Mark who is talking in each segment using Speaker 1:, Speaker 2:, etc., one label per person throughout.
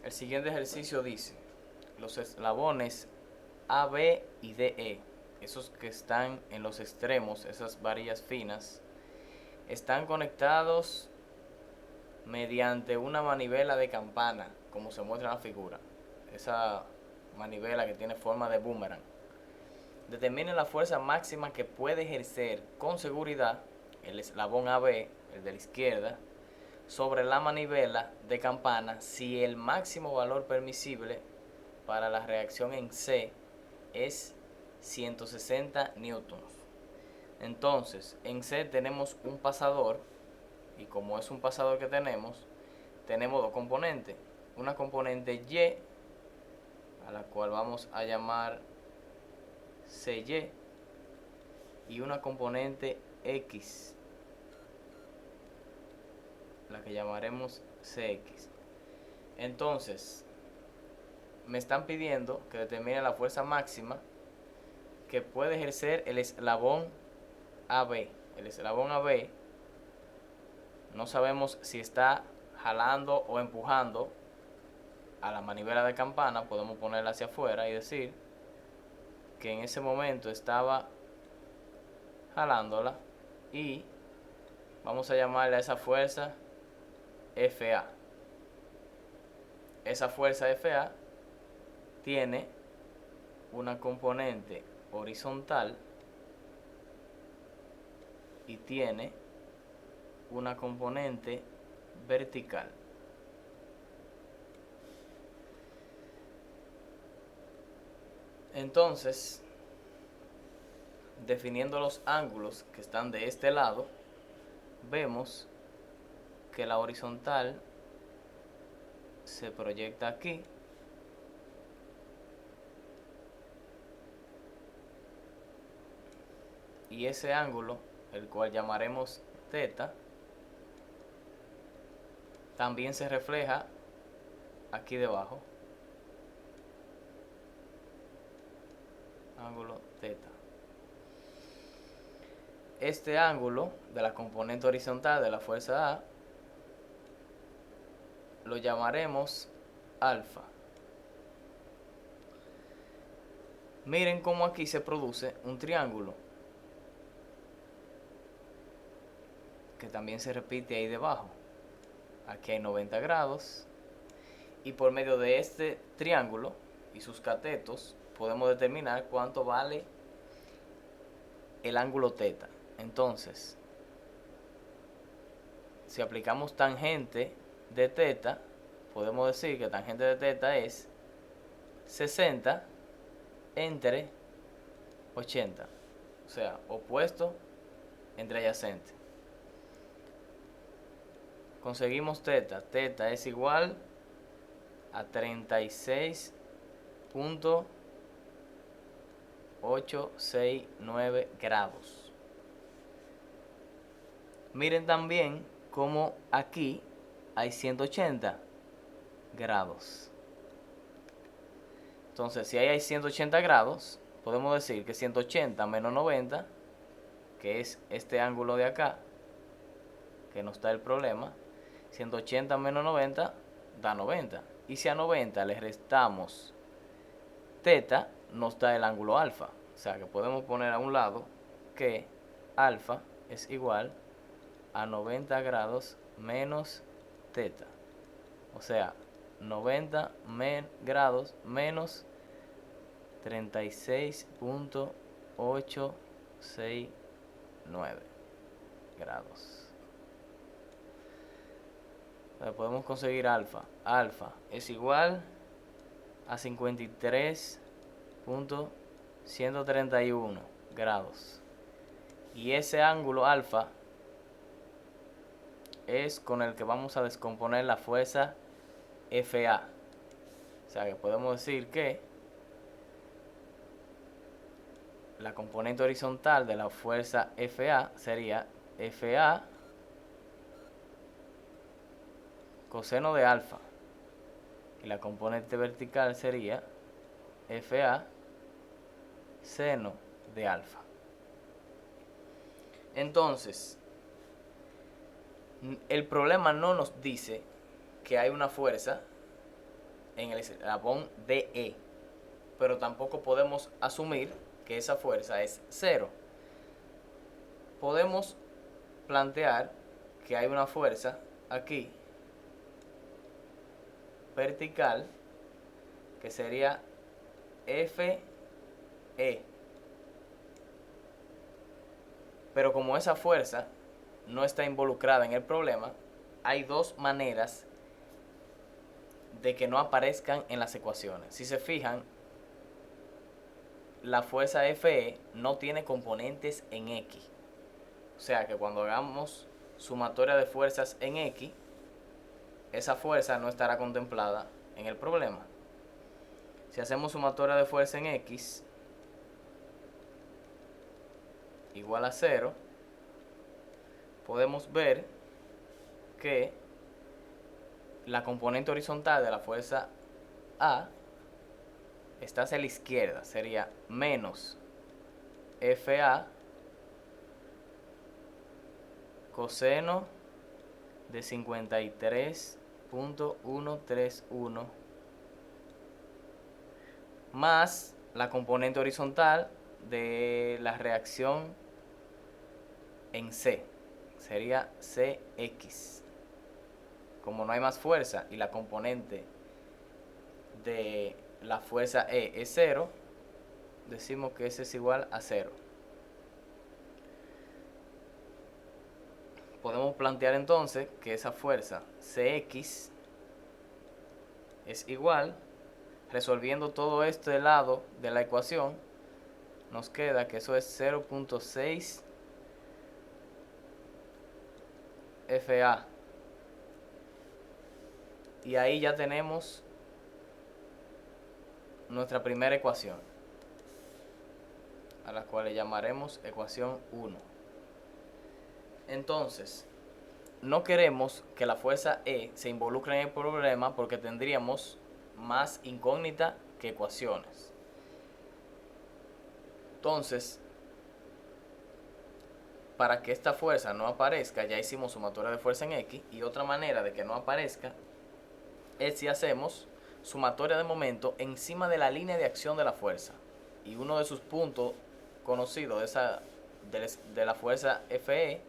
Speaker 1: El siguiente ejercicio dice, los eslabones A, B y DE, esos que están en los extremos, esas varillas finas, están conectados mediante una manivela de campana, como se muestra en la figura. Esa manivela que tiene forma de boomerang. Determine la fuerza máxima que puede ejercer con seguridad el eslabón AB, el de la izquierda, sobre la manivela de campana si el máximo valor permisible para la reacción en C es 160 newtons. Entonces, en C tenemos un pasador, y como es un pasador que tenemos dos componentes. Una componente Y, a la cual vamos a llamar CY, y una componente X, la que llamaremos CX. Entonces, me están pidiendo que determine la fuerza máxima que puede ejercer el eslabón AB. El eslabón AB no sabemos si está jalando o empujando a la manivela de campana. Podemos ponerla hacia afuera y decir que en ese momento estaba jalándola, y vamos a llamarle a esa fuerza FA. Esa fuerza FA tiene una componente horizontal y tiene una componente vertical. Entonces, definiendo los ángulos que están de este lado, vemos que la horizontal se proyecta aquí y ese ángulo, el cual llamaremos θ, también se refleja aquí debajo, ángulo θ. Este ángulo de la componente horizontal de la fuerza A lo llamaremos alfa. Miren cómo aquí se produce un triángulo que también se repite ahí debajo. Aquí hay 90 grados y por medio de este triángulo y sus catetos podemos determinar cuánto vale el ángulo θ. Entonces, si aplicamos tangente de θ, podemos decir que tangente de θ es 60 entre 80, o sea, opuesto entre adyacente. Conseguimos θ. θ es igual a 36.869 grados. Miren también cómo aquí hay 180 grados. Entonces, si ahí hay 180 grados, podemos decir que 180 menos 90, que es este ángulo de acá, que nos da el problema, 180 menos 90 da 90. Y si a 90 le restamos θ, nos da el ángulo alfa. O sea que podemos poner a un lado que alfa es igual a 90 grados menos θ. O sea, 90 grados menos 36.869 grados. Podemos conseguir alfa. Alfa es igual a 53.131 grados. Y ese ángulo alfa es con el que vamos a descomponer la fuerza FA. O sea que podemos decir que la componente horizontal de la fuerza FA sería FA coseno de alfa, y la componente vertical sería FA seno de alfa. Entonces, el problema no nos dice que hay una fuerza en el eslabón DE, pero tampoco podemos asumir que esa fuerza es cero. Podemos plantear que hay una fuerza aquí vertical que sería FE, pero como esa fuerza no está involucrada en el problema, hay dos maneras de que no aparezcan en las ecuaciones. Si se fijan, la fuerza FE no tiene componentes en X. O sea que cuando hagamos sumatoria de fuerzas en X, esa fuerza no estará contemplada en el problema. Si hacemos sumatoria de fuerza en X igual a 0, podemos ver que la componente horizontal de la fuerza A está hacia la izquierda, sería menos FA coseno de 53.131 más la componente horizontal de la reacción en C, sería CX. Como no hay más fuerza y la componente de la fuerza E es 0, decimos que S es igual a 0. Podemos plantear entonces que esa fuerza Cx es igual, resolviendo todo este lado de la ecuación, nos queda que eso es 0.6 FA. Y ahí ya tenemos nuestra primera ecuación, a la cual le llamaremos ecuación 1. Entonces, no queremos que la fuerza E se involucre en el problema porque tendríamos más incógnita que ecuaciones. Entonces, para que esta fuerza no aparezca, ya hicimos sumatoria de fuerza en X, y otra manera de que no aparezca es si hacemos sumatoria de momento encima de la línea de acción de la fuerza. Y uno de sus puntos conocidos de la fuerza FE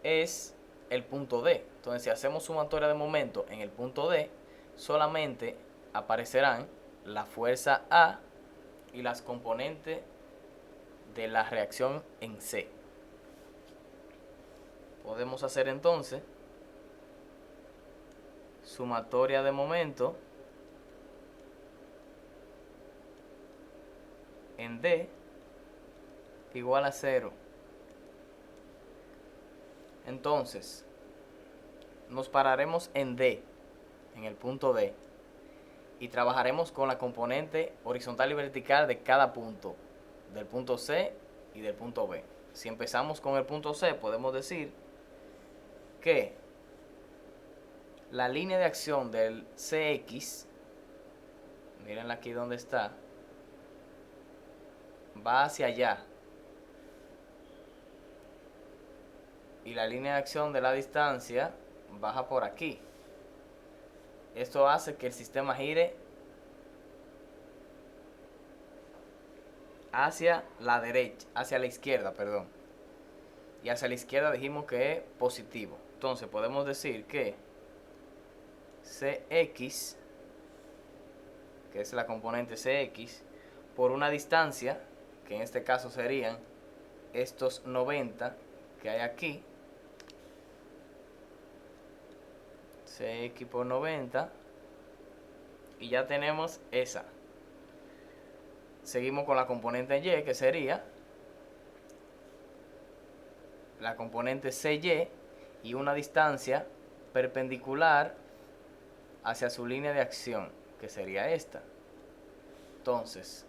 Speaker 1: es el punto D. Entonces, si hacemos sumatoria de momento en el punto D, solamente aparecerán la fuerza A y las componentes de la reacción en C. Podemos hacer entonces sumatoria de momento en D igual a 0. Entonces, nos pararemos en D, en el punto D, y trabajaremos con la componente horizontal y vertical de cada punto, del punto C y del punto B. Si empezamos con el punto C, podemos decir que la línea de acción del CX, mírenla aquí donde está, va hacia allá. Y la línea de acción de la distancia baja por aquí. Esto hace que el sistema gire hacia la derecha, hacia la izquierda, perdón. Y hacia la izquierda dijimos que es positivo. Entonces podemos decir que CX, que es la componente CX, por una distancia, que en este caso serían estos 90 que hay aquí, CX por 90, y ya tenemos esa. Seguimos con la componente Y, que sería la componente CY y una distancia perpendicular hacia su línea de acción, que sería esta. Entonces,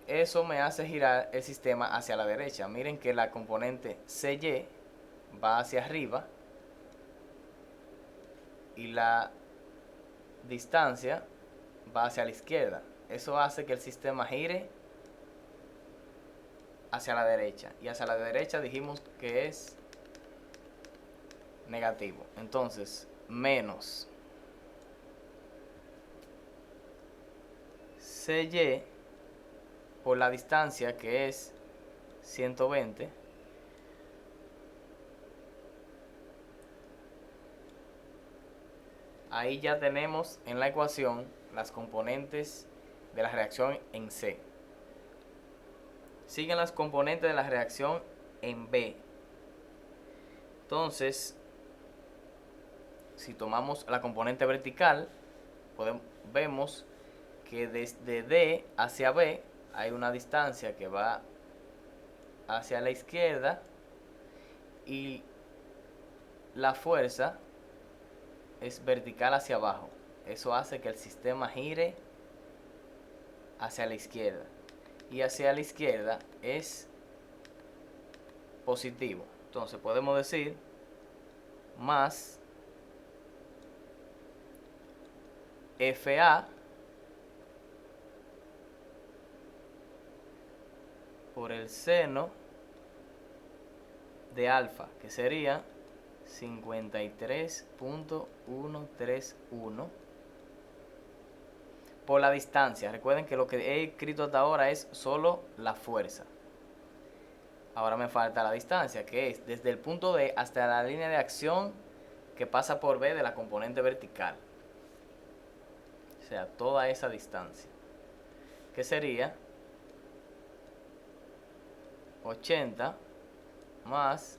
Speaker 1: eso me hace girar el sistema hacia la derecha. Miren que la componente CY va hacia arriba y la distancia va hacia la izquierda. Eso hace que el sistema gire hacia la derecha. Y hacia la derecha dijimos que es negativo. Entonces, menos CY por la distancia que es 120. Ahí ya tenemos en la ecuación las componentes de la reacción en C. Siguen las componentes de la reacción en B. Entonces, si tomamos la componente vertical, vemos que desde D hacia B hay una distancia que va hacia la izquierda y la fuerza es vertical hacia abajo. Eso hace que el sistema gire hacia la izquierda. Y hacia la izquierda es positivo. Entonces podemos decir más FA por el seno de alfa, que sería 53.131 por la distancia. Recuerden que lo que he escrito hasta ahora es solo la fuerza. Ahora me falta la distancia, que es desde el punto D hasta la línea de acción que pasa por B de la componente vertical. O sea, toda esa distancia, que sería 80 más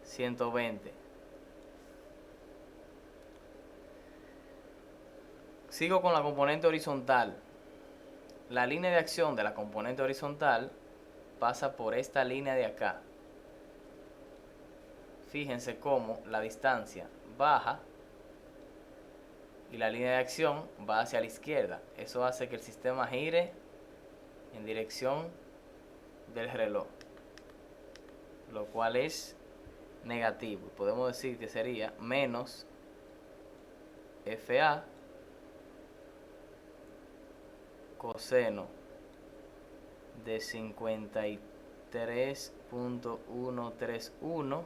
Speaker 1: 120. Sigo con la componente horizontal. La línea de acción de la componente horizontal pasa por esta línea de acá. Fíjense cómo la distancia baja y la línea de acción va hacia la izquierda. Eso hace que el sistema gire en dirección del reloj, lo cual es negativo. Podemos decir que sería menos FA coseno de 53.131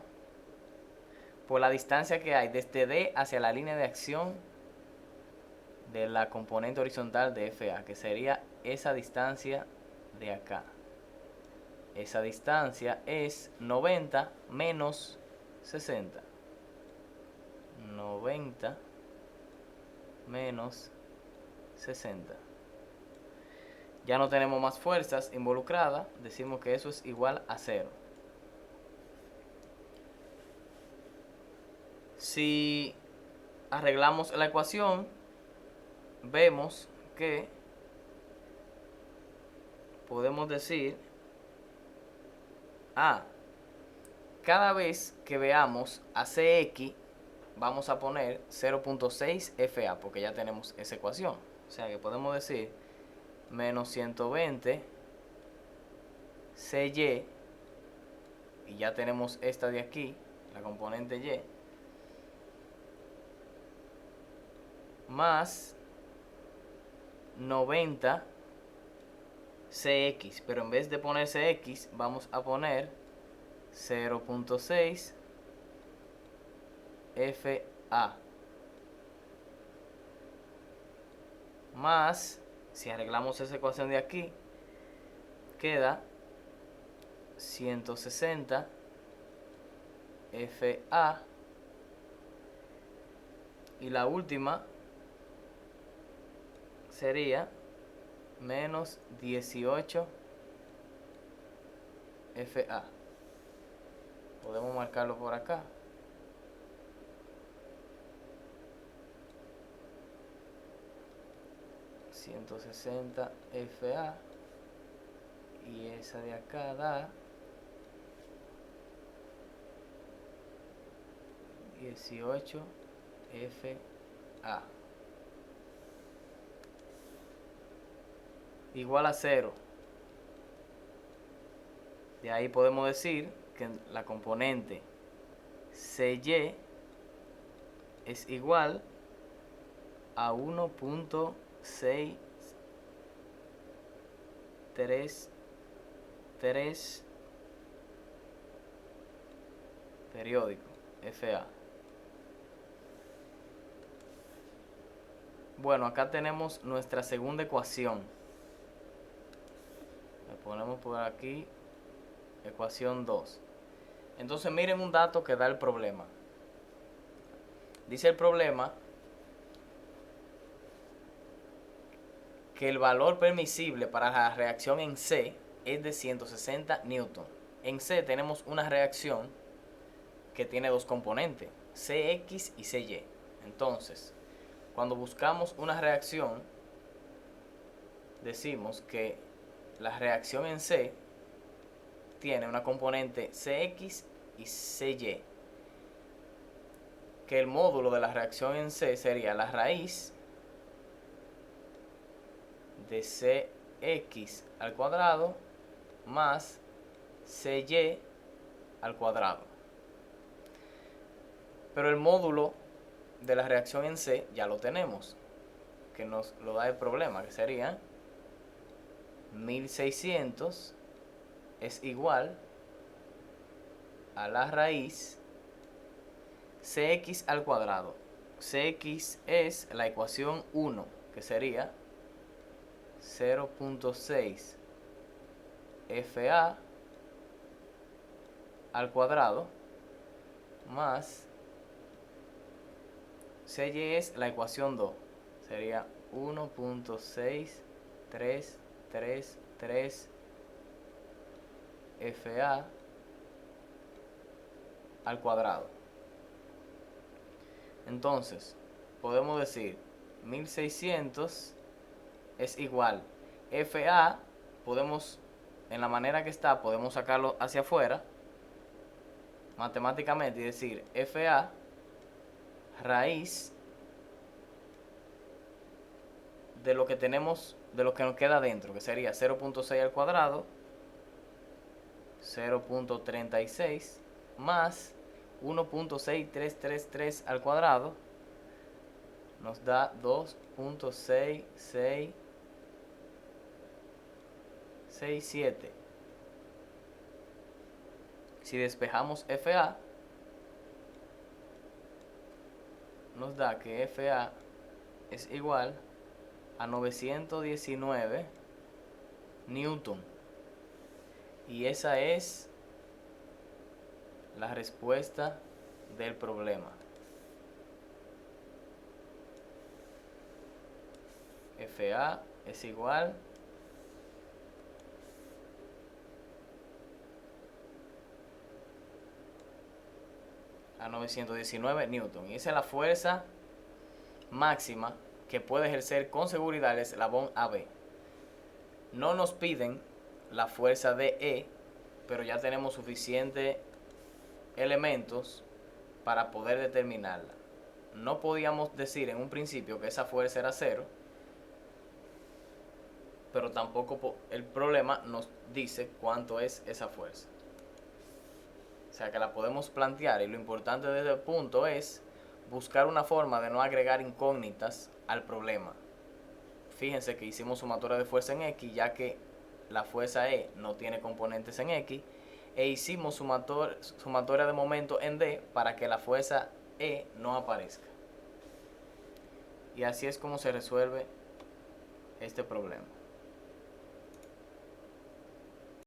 Speaker 1: por la distancia que hay desde D hacia la línea de acción de la componente horizontal de FA, que sería esa distancia de acá. Esa distancia es 90 menos 60. 90 menos 60. Ya no tenemos más fuerzas involucradas, decimos que eso es igual a 0. Si arreglamos la ecuación, vemos que podemos decir, cada vez que veamos a CX, vamos a poner 0.6 FA, porque ya tenemos esa ecuación. O sea que podemos decir menos 120 CY, y ya tenemos esta de aquí, la componente Y, más 90 CX, pero en vez de poner CX vamos a poner 0.6 FA, más, si arreglamos esa ecuación de aquí, queda 160 FA, y la última sería menos 18 FA. Podemos marcarlo por acá. $160 FA, y esa de acá da 18 FA igual a 0. De ahí podemos decir que la componente CY es igual a 1.633 periódico FA. Bueno, acá tenemos nuestra segunda ecuación. Le ponemos por aquí ecuación 2. Entonces miren un dato que da el problema. Dice el problema que el valor permisible para la reacción en C es de 160 newton. En C tenemos una reacción que tiene dos componentes, Cx y Cy. Entonces, cuando buscamos una reacción, decimos que la reacción en C tiene una componente Cx y Cy, que el módulo de la reacción en C sería la raíz de Cx al cuadrado más Cy al cuadrado. Pero el módulo de la reacción en C ya lo tenemos, que nos lo da el problema, que sería 1600 es igual a la raíz Cx al cuadrado. Cx es la ecuación 1, que sería 0.6 Fa al cuadrado más Cy es la ecuación 2, sería 1.6333 Fa al cuadrado. Entonces, podemos decir 1600 es igual. Fa, podemos, en la manera que está, podemos sacarlo hacia afuera matemáticamente y decir Fa raíz de lo que tenemos, de lo que nos queda dentro, que sería 0.6 al cuadrado, 0.36 más 1.6333 al cuadrado, nos da 2.6667. Si despejamos Fa, nos da que Fa es igual a 919 newton. Y esa es la respuesta del problema. Fa es igual a 919 newton. Y esa es la fuerza máxima que puede ejercer con seguridad el eslabón AB. No nos piden la fuerza de E, pero ya tenemos suficientes elementos para poder determinarla. No podíamos decir en un principio que esa fuerza era 0, pero tampoco el problema nos dice cuánto es esa fuerza. O sea que la podemos plantear, y lo importante desde el punto es buscar una forma de no agregar incógnitas al problema. Fíjense que hicimos sumatoria de fuerza en X, ya que la fuerza E no tiene componentes en X, e hicimos sumatoria de momento en D para que la fuerza E no aparezca. Y así es como se resuelve este problema.